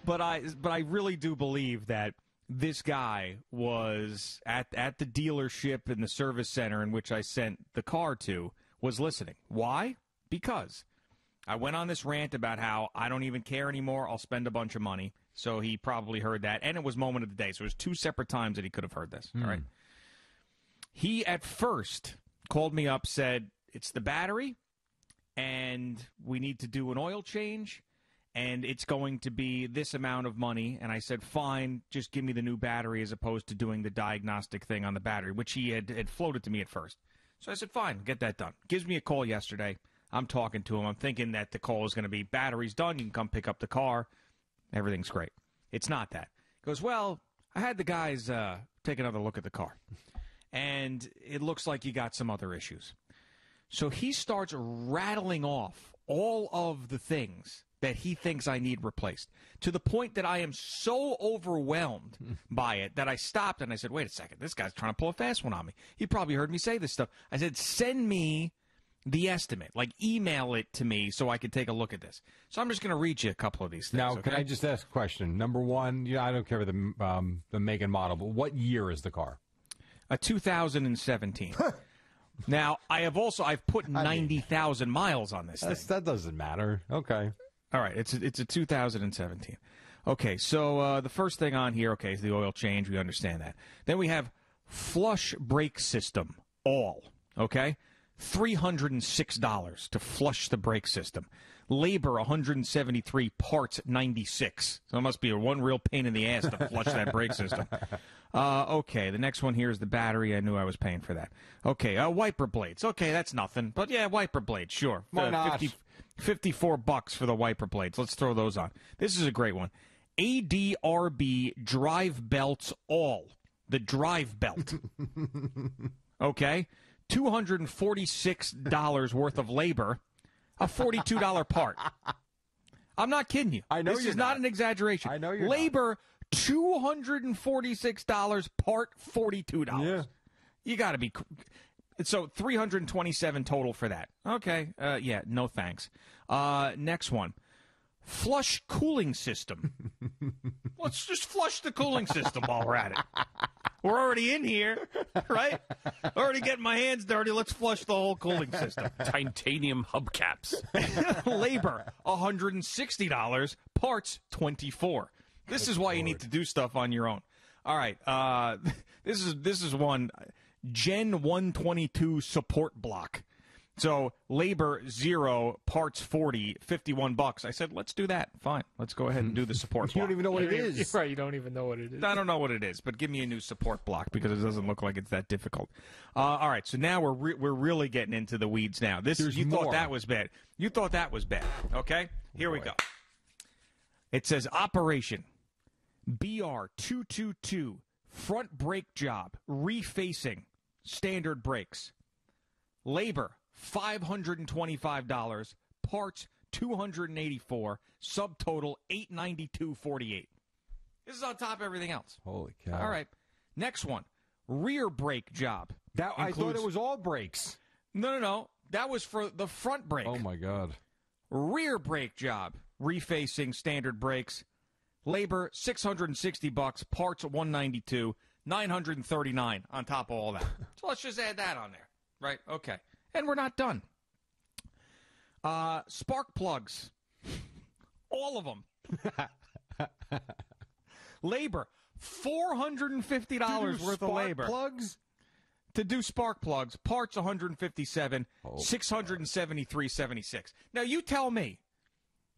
But I really do believe that this guy was at the dealership in the service center in which I sent the car to, was listening. Why? Because I went on this rant about how I don't even care anymore. I'll spend a bunch of money. So he probably heard that. And it was moment of the day. So it was 2 separate times that he could have heard this. All right. He at first called me up, said, it's the battery, and we need to do an oil change, and it's going to be this amount of money. And I said, fine, just give me the new battery as opposed to doing the diagnostic thing on the battery, which he had floated to me at first. So I said, fine, get that done. Gives me a call yesterday. I'm talking to him. I'm thinking that the call is going to be, battery's done, you can come pick up the car. Everything's great. It's not that. He goes, well, I had the guys take another look at the car, and it looks like you got some other issues. So he starts rattling off all of the things that he thinks I need replaced, to the point that I am so overwhelmed by it that I stopped and I said, wait a second, this guy's trying to pull a fast one on me. He probably heard me say this stuff. I said, send me the estimate, like email it to me so I can take a look at this. So I'm just going to read you a couple of these things. Now, okay? Can I just ask a question? Number one, I don't care about the make and model, but what year is the car? A 2017. Now, I've put 90,000 miles on this thing. That doesn't matter. Okay. All right, it's a 2017. Okay, so the first thing on here, okay, is the oil change. We understand that. Then we have flush brake system, all, okay? $306 to flush the brake system. Labor, $173. Parts, $96. So it must be one real pain in the ass to flush that brake system. Okay, the next one here is the battery. I knew I was paying for that. Okay, wiper blades. Okay, that's nothing. But yeah, wiper blades, sure. Why not? $54 for the wiper blades. Let's throw those on. This is a great one. ADRB drive belts all. The drive belt. Okay? $246 worth of labor, a $42 part. I'm not kidding you. I know this you're is not an exaggeration. I know you're labor, $246, part $42. Yeah. You got to be. So $327 total for that. Okay. Yeah. No thanks. Next one. Flush cooling system. Let's just flush the cooling system while we're at it. We're already in here, right? Already getting my hands dirty. Let's flush the whole cooling system. Titanium hubcaps. Labor, $160. Parts, $24. This is why you need to do stuff on your own. All right. This is one. Gen 122 support block. So labor 0, parts 40, $51. I said, let's do that. Fine. Let's go ahead and do the support block. You don't even know what it is. Right, you don't even know what it is. I don't know what it is, but give me a new support block because it doesn't look like it's that difficult. All right, so now we're really getting into the weeds now. You thought that was bad. You thought that was bad. Okay? Here we go. It says Operation BR222 front brake job refacing standard brakes. Labor $525, parts $284, subtotal $892.48. This is on top of everything else. Holy cow! All right, next one, rear brake job. I thought it was all brakes. No. That was for the front brake. Oh my God! Rear brake job, refacing standard brakes. Labor $660, parts $192, $939 on top of all that. So let's just add that on there, right? Okay. And we're not done. Spark plugs. All of them. Labor. $450 worth of labor. Plugs? To do spark plugs. Parts $157. $673.76. Now you tell me.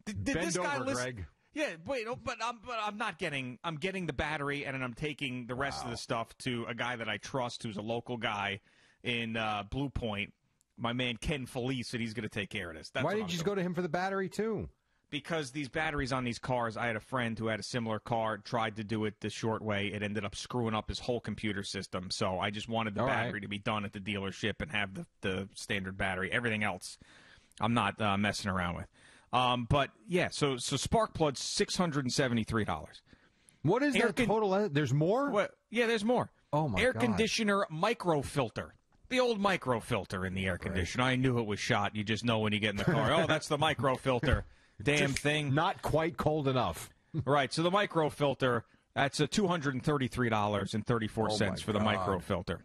Did this guy listen? Greg. Yeah, wait, but I'm not getting. I'm getting the battery, and then I'm taking the rest of the stuff to a guy that I trust, who's a local guy in Blue Point. My man Ken Felice, and he's going to take care of this. Why didn't you just go to him for the battery, too? Because these batteries on these cars, I had a friend who had a similar car, tried to do it the short way. It ended up screwing up his whole computer system. So I just wanted the battery to be done at the dealership and have the standard battery. Everything else, I'm not messing around with. But, yeah, so spark plugs, $673. What is that total? There's more? Yeah, there's more. Oh, my God. Air conditioner microfilter. The old microfilter in the air conditioner. I knew it was shot. You just know when you get in the car. Oh, that's the microfilter. Damn thing. Not quite cold enough. Right. So the microfilter, that's $233.34 for the microfilter.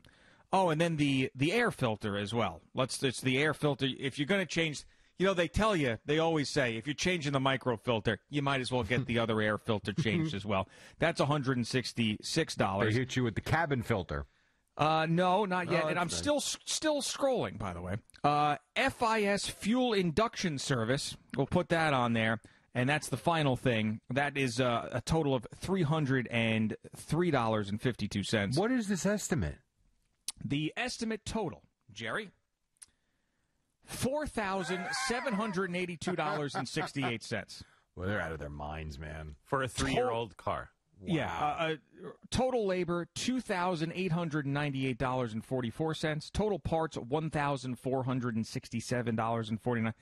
Oh, and then the air filter as well. It's the air filter. If you're going to change, they tell you, they always say, if you're changing the microfilter, you might as well get the other air filter changed as well. That's $166. They hit you with the cabin filter. No, not yet. And I'm nice. still scrolling, by the way. FIS fuel induction service. We'll put that on there. And that's the final thing. That is a total of $303.52. What is this estimate? The estimate total, Jerry, $4,782.68. Well, they're out of their minds, man. For a 3-year-old car. Wow. Yeah. Total labor, $2,898.44. Total parts, $1,467.49.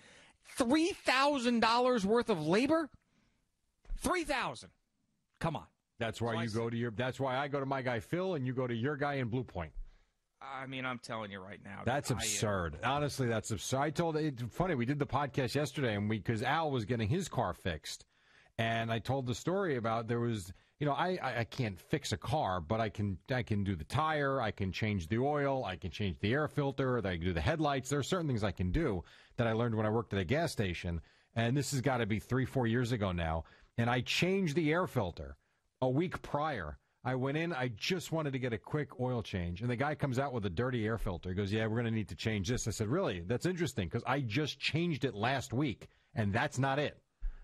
$3,000 worth of labor? $3,000. Come on. That's why That's why I go to my guy Phil, and you go to your guy in Blue Point. I mean, I'm telling you right now. That's absurd. Honestly, that's absurd. It's funny. We did the podcast yesterday, and because Al was getting his car fixed, and I told the story about there was. I can't fix a car, but I can do the tire, I can change the oil, I can change the air filter, I can do the headlights. There are certain things I can do that I learned when I worked at a gas station, and this has got to be 3-4 years ago now, and I changed the air filter a week prior. I went in, I just wanted to get a quick oil change, and the guy comes out with a dirty air filter. He goes, yeah, we're going to need to change this. I said, really? That's interesting, because I just changed it last week, and that's not it.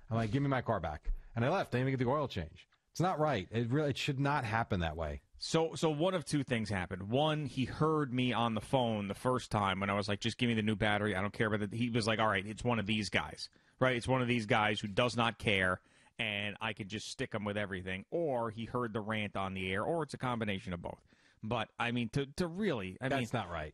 I'm like, give me my car back. And I left. I didn't even get the oil change. It's not right. It should not happen that way. So one of two things happened. One, he heard me on the phone the first time when I was like, just give me the new battery. I don't care about it. He was like, all right, it's one of these guys, right? It's one of these guys who does not care, and I can just stick him with everything. Or he heard the rant on the air, or it's a combination of both. But, I mean, to really, that's not right.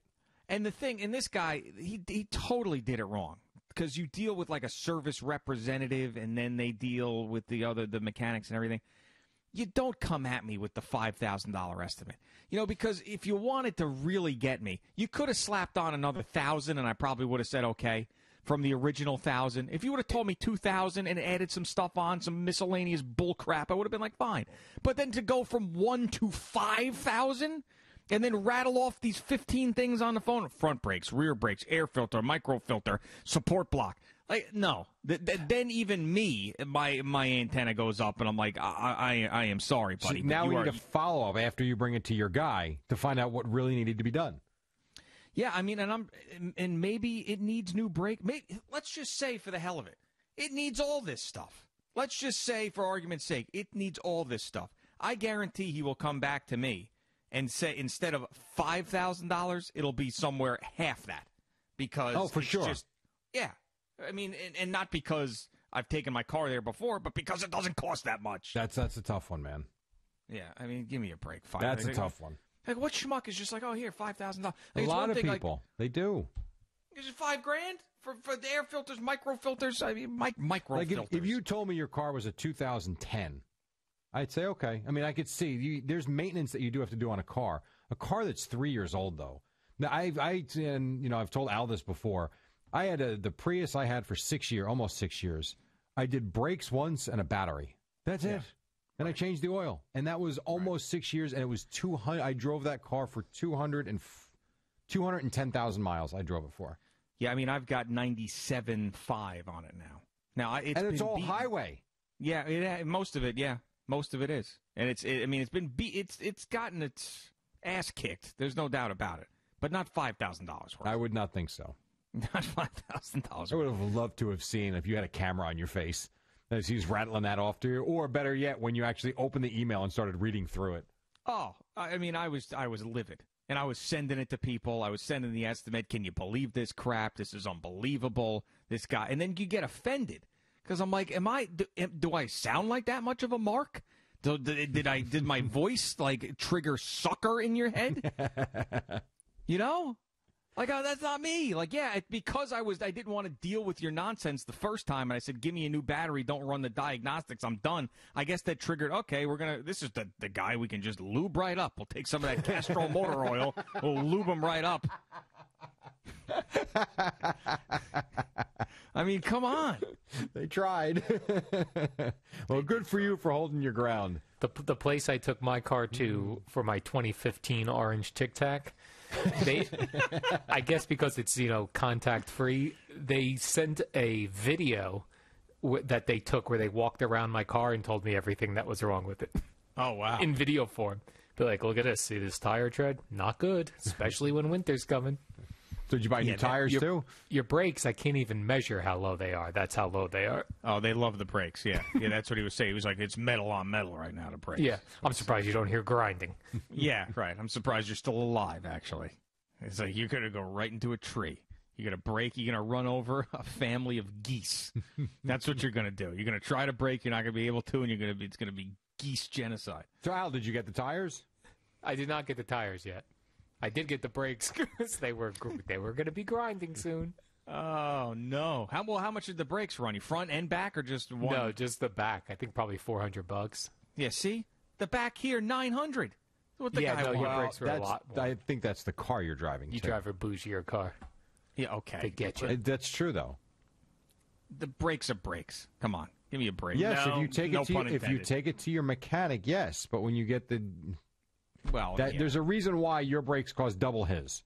And the thing, and this guy, he totally did it wrong. Because you deal with like a service representative, and then they deal with the mechanics and everything. You don't come at me with the $5,000 estimate. Because if you wanted to really get me, you could have slapped on another $1,000, and I probably would have said okay from the original $1,000. If you would have told me $2,000 and added some stuff on, some miscellaneous bull crap, I would have been like, fine. But then to go from $1,000 to $5,000 and then rattle off these 15 things on the phone, front brakes, rear brakes, air filter, microfilter, support block. Like, no. Then even me, my antenna goes up, and I'm like, I am sorry, buddy. So now we need a follow-up after you bring it to your guy to find out what really needed to be done. Yeah, I mean, and maybe it needs new brake. Let's just say, for the hell of it, it needs all this stuff. Let's just say, for argument's sake, it needs all this stuff. I guarantee he will come back to me and say, instead of $5,000, it'll be somewhere half that. Because for sure. Yeah. I mean, and not because I've taken my car there before, but because it doesn't cost that much. That's a tough one, man. Yeah, I mean, give me a break. That's a tough one. Like, what schmuck is just like, oh, here, $5,000? Like, a lot of people, they do. Is it $5,000 for the air filters, microfilters? I mean, microfilters. Like if you told me your car was a 2010, I'd say okay. I mean, I could see there's maintenance that you do have to do on a car. A car that's 3 years old, though. Now, I've told Al this before. I had the Prius I had for 6 years, almost 6 years. I did brakes once and a battery. That's it. And I changed the oil. And that was almost 6 years, and it was 200. I drove that car for 210,000 miles I drove it for. Yeah, I mean, I've got 97.5 on it now. It's all highway. Yeah, most of it, yeah. Most of it is. And it's gotten its ass kicked. There's no doubt about it. But not $5,000 worth. I would not think so. Not $5,000. I would have loved to have seen if you had a camera on your face as he's rattling that off to you, or better yet, when you actually opened the email and started reading through it. Oh, I mean, I was livid, and I was sending it to people. I was sending the estimate. Can you believe this crap? This is unbelievable. This guy, and then you get offended because I'm like, do I sound like that much of a mark? Did my voice like trigger sucker in your head? Like, oh, that's not me. Like, yeah, because I didn't want to deal with your nonsense the first time, and I said, give me a new battery, don't run the diagnostics, I'm done. I guess that triggered, okay, this is the guy we can just lube right up. We'll take some of that Castrol motor oil, we'll lube him right up. I mean, come on. They tried. Well, good for you for holding your ground. The place I took my car to for my 2015 orange Tic Tac, I guess because it's contact free, they sent a video that they took where they walked around my car and told me everything that was wrong with it. Oh wow! In video form, be like, look at this, see this tire tread? Not good, especially when winter's coming. So did you buy new tires too? Your brakes, I can't even measure how low they are. That's how low they are. Oh, they love the brakes. Yeah, that's what he was saying. He was like, it's metal on metal right now, the brakes. Yeah, I'm surprised you don't hear grinding. Yeah, right. I'm surprised you're still alive. Actually, it's like you're gonna go right into a tree. You're gonna brake. You're gonna run over a family of geese. That's what you're gonna do. You're gonna try to brake. You're not gonna be able to, and it's gonna be geese genocide. So, Al, did you get the tires? I did not get the tires yet. I did get the brakes because they were going to be grinding soon. Oh no! How much did the brakes run you? Front and back, or just one? No, just the back. I think probably $400. Yeah. See, the back here $900. What the guy? Your brakes were a lot more. I think that's the car you're driving. You drive a bougier car. Yeah. Okay. They get you. That's true though. The brakes are brakes. Come on, give me a break. Yes, no, if you take it to your mechanic, yes. But when you get there's a reason why your brakes cost double his.